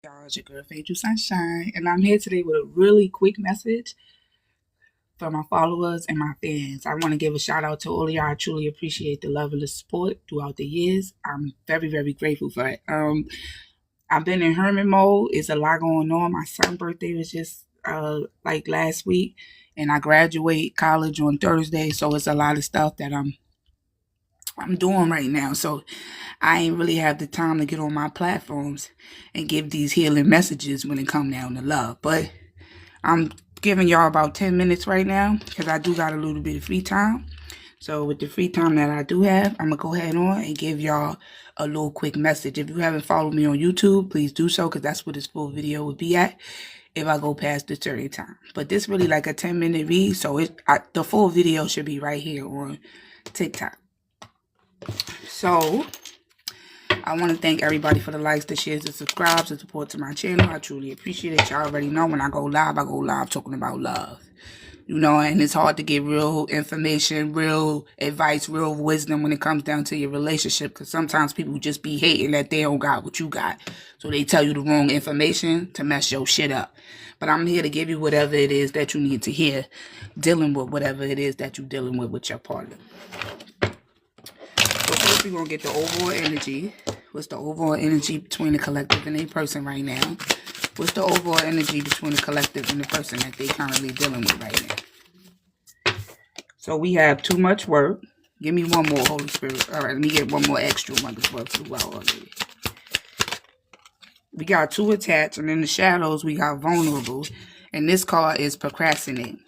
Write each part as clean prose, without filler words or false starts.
Y'all, it's your girl, Angel Sunshine, and I'm here today with a really quick message for my followers and my fans. I want to give a shout out to all of y'all. I truly appreciate the love and the support throughout the years. I'm very, very grateful for it. I've been in hermit mode. It's a lot going on. My son's birthday was just like last week, and I graduate college on Thursday, so it's a lot of stuff that I'm doing right now. So I ain't really have the time to get on my platforms and give these healing messages when it come down to love. But I'm giving y'all about 10 minutes right now because I do got a little bit of free time. So with the free time that I do have, I'm going to go ahead on and give y'all a little quick message. If you haven't followed me on YouTube, please do so because that's where this full video would be at if I go past the 30 time. But this really like a 10-minute read, so the full video should be right here on TikTok. So I want to thank everybody for the likes, the shares, the subscribes, the support to my channel. I truly appreciate it. Y'all already know when I go live talking about love. You know, and it's hard to get real information, real advice, real wisdom when it comes down to your relationship. Because sometimes people just be hating that they don't got what you got. So they tell you the wrong information to mess your shit up. But I'm here to give you whatever it is that you need to hear, dealing with whatever it is that you're dealing with your partner. So first we're going to get the overall energy. What's the overall energy between the collective and a person right now? What's the overall energy between the collective and the person that they currently dealing with right now? So we have too much work. Give me one more, Holy Spirit. All right, let me get one more extra one that's work throughout already. We got too attached, and in the shadows we got vulnerable. And this card is procrastinate.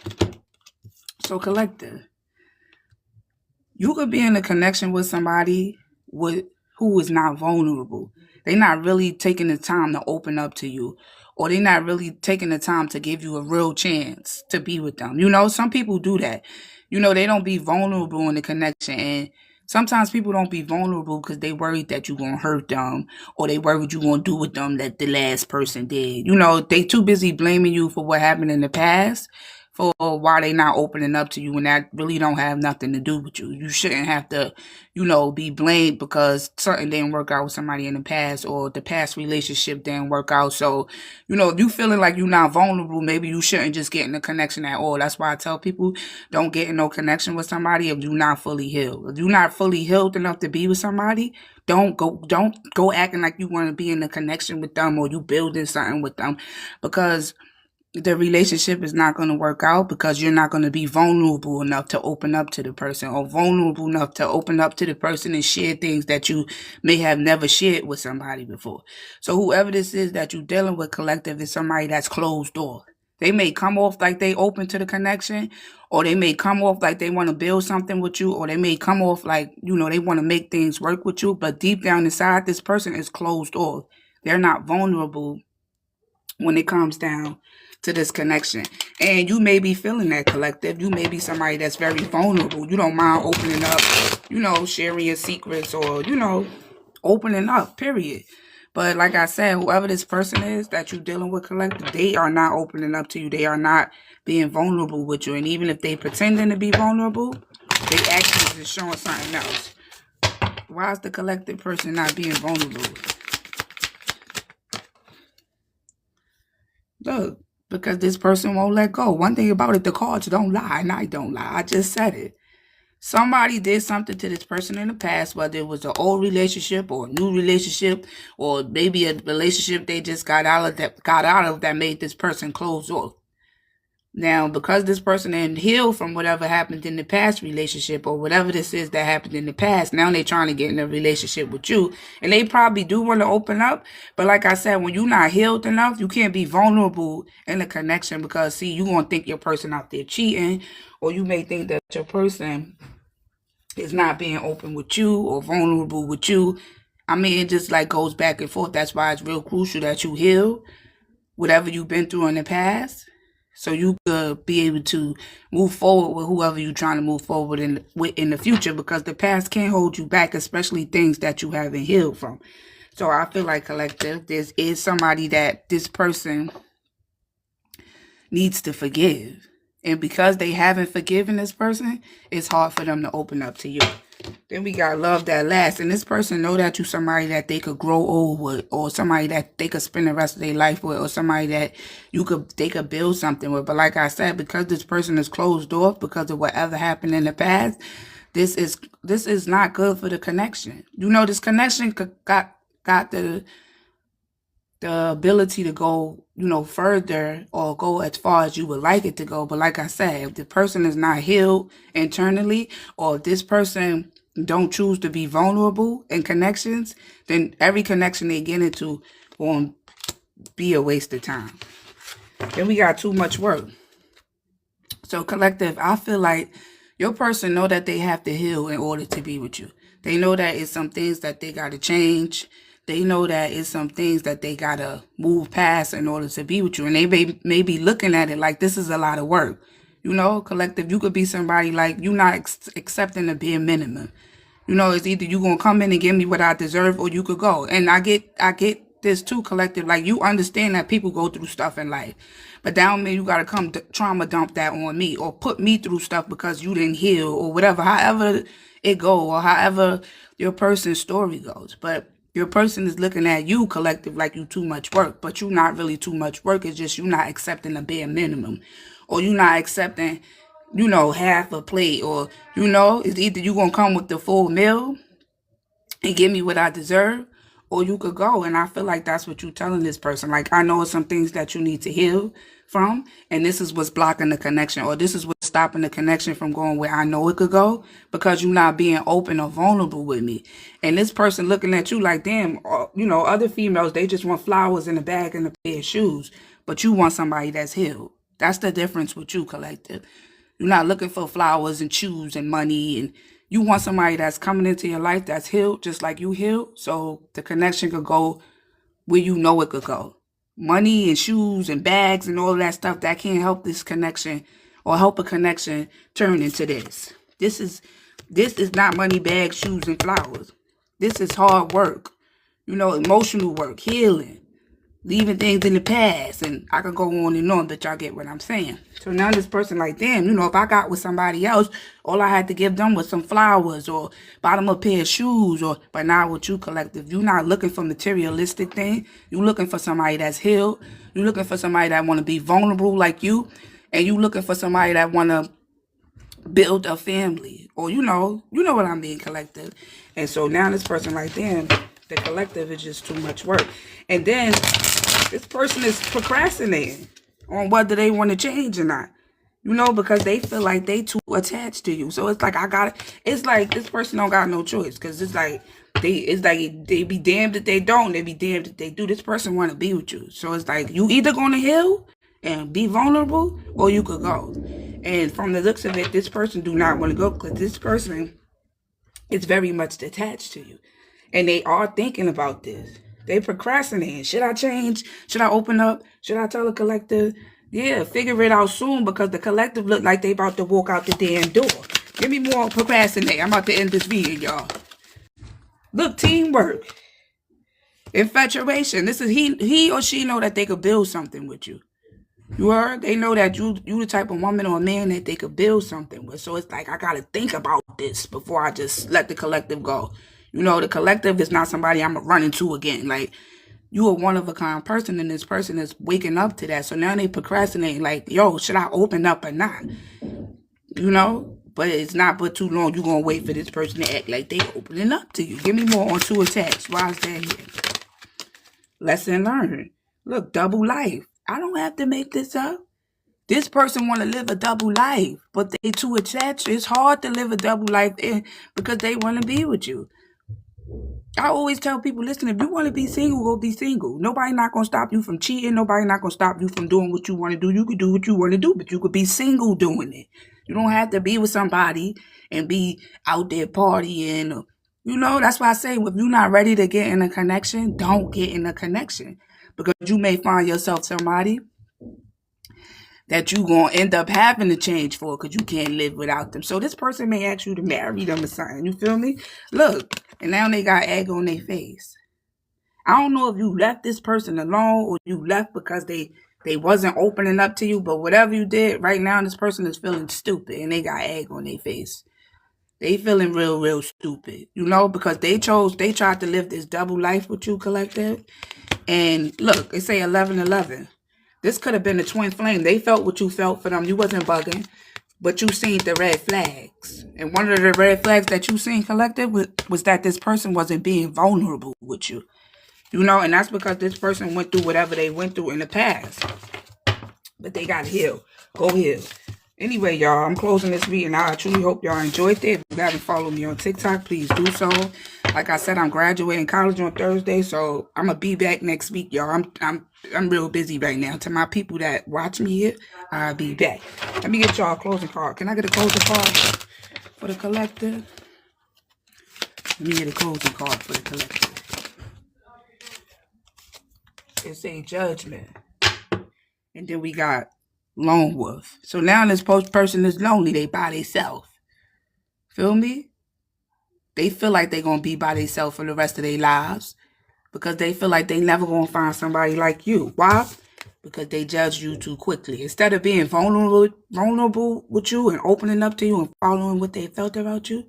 So collective. You could be in a connection with somebody who is not vulnerable. They're not really taking the time to open up to you. Or they're not really taking the time to give you a real chance to be with them. You know, some people do that. You know, they don't be vulnerable in the connection. And sometimes people don't be vulnerable because they worried that you're going to hurt them. Or they worried you're going to do with them that the last person did. You know, they too busy blaming you for what happened in the past. For why they not opening up to you when that really don't have nothing to do with you. You shouldn't have to, you know, be blamed because something didn't work out with somebody in the past or the past relationship didn't work out. So, you know, if you feeling like you're not vulnerable, maybe you shouldn't just get in a connection at all. That's why I tell people don't get in no connection with somebody if you're not fully healed. If you're not fully healed enough to be with somebody, don't go acting like you want to be in a connection with them or you building something with them because the relationship is not going to work out because you're not going to be vulnerable enough to open up to the person or vulnerable enough to open up to the person and share things that you may have never shared with somebody before. So whoever this is that you're dealing with collective is somebody that's closed off. They may come off like they open to the connection, or they may come off like they want to build something with you, or they may come off like, you know, they want to make things work with you, but deep down inside, this person is closed off. They're not vulnerable when it comes down to this connection. And you may be feeling that collective. You may be somebody that's very vulnerable. You don't mind opening up, you know, sharing your secrets or, you know, opening up, period. But like I said, whoever this person is that you're dealing with collective, they are not opening up to you. They are not being vulnerable with you. And even if they pretending to be vulnerable, they actually just showing something else. Why is the collective person not being vulnerable? Look, because this person won't let go. One thing about it, the cards don't lie, and I don't lie. I just said it. Somebody did something to this person in the past, whether it was an old relationship or a new relationship, or maybe a relationship they just got out of that made this person close off. Now, because this person didn't heal from whatever happened in the past relationship or whatever this is that happened in the past, now they're trying to get in a relationship with you. And they probably do want to open up. But like I said, when you're not healed enough, you can't be vulnerable in a connection because, see, you're going to think your person out there cheating, or you may think that your person is not being open with you or vulnerable with you. I mean, it just like goes back and forth. That's why it's real crucial that you heal whatever you've been through in the past, so you could be able to move forward with whoever you're trying to move forward in the future, because the past can't hold you back, especially things that you haven't healed from. So I feel like collective, this is somebody that this person needs to forgive. And because they haven't forgiven this person, it's hard for them to open up to you. Then we got love that lasts. And this person know that you somebody that they could grow old with, or somebody that they could spend the rest of their life with, or somebody that they could build something with. But like I said, because this person is closed off because of whatever happened in the past, this is not good for the connection. You know, this connection got the ability to go, further or go as far as you would like it to go. But like I said, if the person is not healed internally, or if this person don't choose to be vulnerable in connections, then every connection they get into won't be a waste of time. Then we got too much work. So collective, I feel like your person know that they have to heal in order to be with you. They know that it's some things that they got to change. They know that it's some things that they got to move past in order to be with you. And they may be looking at it like this is a lot of work. Collective, you could be somebody like you not accepting the bare minimum. It's either you going to come in and give me what I deserve, or you could go. And I get this too, collective. Like, you understand that people go through stuff in life. But that don't mean you got to come trauma dump that on me, or put me through stuff because you didn't heal, or whatever. However it go, or however your person's story goes. But your person is looking at you, collective, like you too much work. But you not really too much work. It's just you not accepting the bare minimum. Or you not accepting, half a plate. Or, it's either you going to come with the full meal and give me what I deserve, or you could go. And I feel like that's what you're telling this person. Like, I know some things that you need to heal from, and this is what's blocking the connection, or this is what's stopping the connection from going where I know it could go, because you're not being open or vulnerable with me. And this person looking at you like, damn, other females, they just want flowers in a bag and a pair of shoes, but you want somebody that's healed. That's the difference with you, collective. You're not looking for flowers and shoes and money, and you want somebody that's coming into your life that's healed, just like you healed, so the connection could go where you know it could go. Money and shoes and bags and all that stuff, that can't help this connection, or help a connection turn into this. This is not money, bags, shoes, and flowers. This is hard work, emotional work, healing, leaving things in the past, and I could go on and on, but y'all get what I'm saying. So now this person like, damn, if I got with somebody else, all I had to give them was some flowers, or buy them a pair of shoes, but now with you, collective, you're not looking for materialistic thing. You're looking for somebody that's healed. You're looking for somebody that want to be vulnerable like you, and you looking for somebody that want to build a family, or you know what I mean, collective. And so now this person like, damn, the collective is just too much work. And then this person is procrastinating on whether they want to change or not. Because they feel like they too attached to you. So it's like, it's like this person don't got no choice. Because it's like they be damned if they don't. They be damned if they do. This person want to be with you. So it's like, you either going to heal and be vulnerable, or you could go. And from the looks of it, this person do not want to go, because this person is very much attached to you. And they are thinking about this. They procrastinating. Should I change? Should I open up? Should I tell the collective? Yeah, figure it out soon, because the collective look like they about to walk out the damn door. Give me more procrastinate. I'm about to end this video, y'all. Look, teamwork. Infatuation. This is he or she know that they could build something with you. You heard? They know that you the type of woman or man that they could build something with. So it's like, I got to think about this before I just let the collective go. The collective is not somebody I'm running to again. Like, you a one-of-a-kind person, and this person is waking up to that. So now they procrastinate, like, yo, should I open up or not? But it's not but too long. You're going to wait for this person to act like they opening up to you. Give me more on 2 attacks. Why is that here? Lesson learned. Look, double life. I don't have to make this up. This person want to live a double life, but they too attached. It's hard to live a double life because they want to be with you. I always tell people, listen, if you want to be single, go be single. Nobody not going to stop you from cheating. Nobody not going to stop you from doing what you want to do. You could do what you want to do, but you could be single doing it. You don't have to be with somebody and be out there partying. That's why I say, if you're not ready to get in a connection, don't get in a connection. Because you may find yourself somebody that you going to end up having to change for, because you can't live without them. So this person may ask you to marry them or something. You feel me? Look, and now they got egg on their face. I don't know if you left this person alone, or you left because they wasn't opening up to you, but whatever you did, right now this person is feeling stupid and they got egg on their face. They feeling real stupid, you know, because they tried to live this double life with you, collective. And look, it say 11-11. This could have been a twin flame. They felt what you felt for them. You wasn't bugging, but you seen the red flags. And one of the red flags that you seen, collective, was that this person wasn't being vulnerable with you. You know, and that's because this person went through whatever they went through in the past. But they got to heal. Go heal. Anyway, y'all, I'm closing this meeting. I truly hope y'all enjoyed it. If you haven't followed me on TikTok, please do so. Like I said, I'm graduating college on Thursday, so I'm gonna be back next week, y'all. I'm real busy right now. To my people that watch me here, I'll be back. Let me get y'all a closing card. Can I get a closing card for the collective? Let me get a closing card for the collective. It's a judgment. And then we got lone wolf. So now this person is lonely. They by themselves. Feel me? They feel like they're going to be by themselves for the rest of their lives. Because they feel like they never going to find somebody like you. Why? Because they judge you too quickly. Instead of being vulnerable with you and opening up to you and following what they felt about you,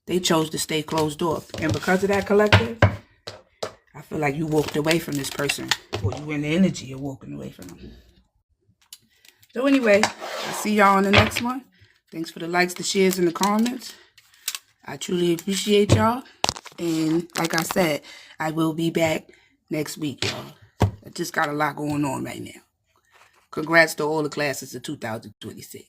they chose to stay closed off. And because of that, collective, I feel like you walked away from this person. Or you in the energy of walking away from them. So anyway, I'll see y'all on the next one. Thanks for the likes, the shares, and the comments. I truly appreciate y'all. And like I said, I will be back next week, y'all. I just got a lot going on right now. Congrats to all the classes of 2026.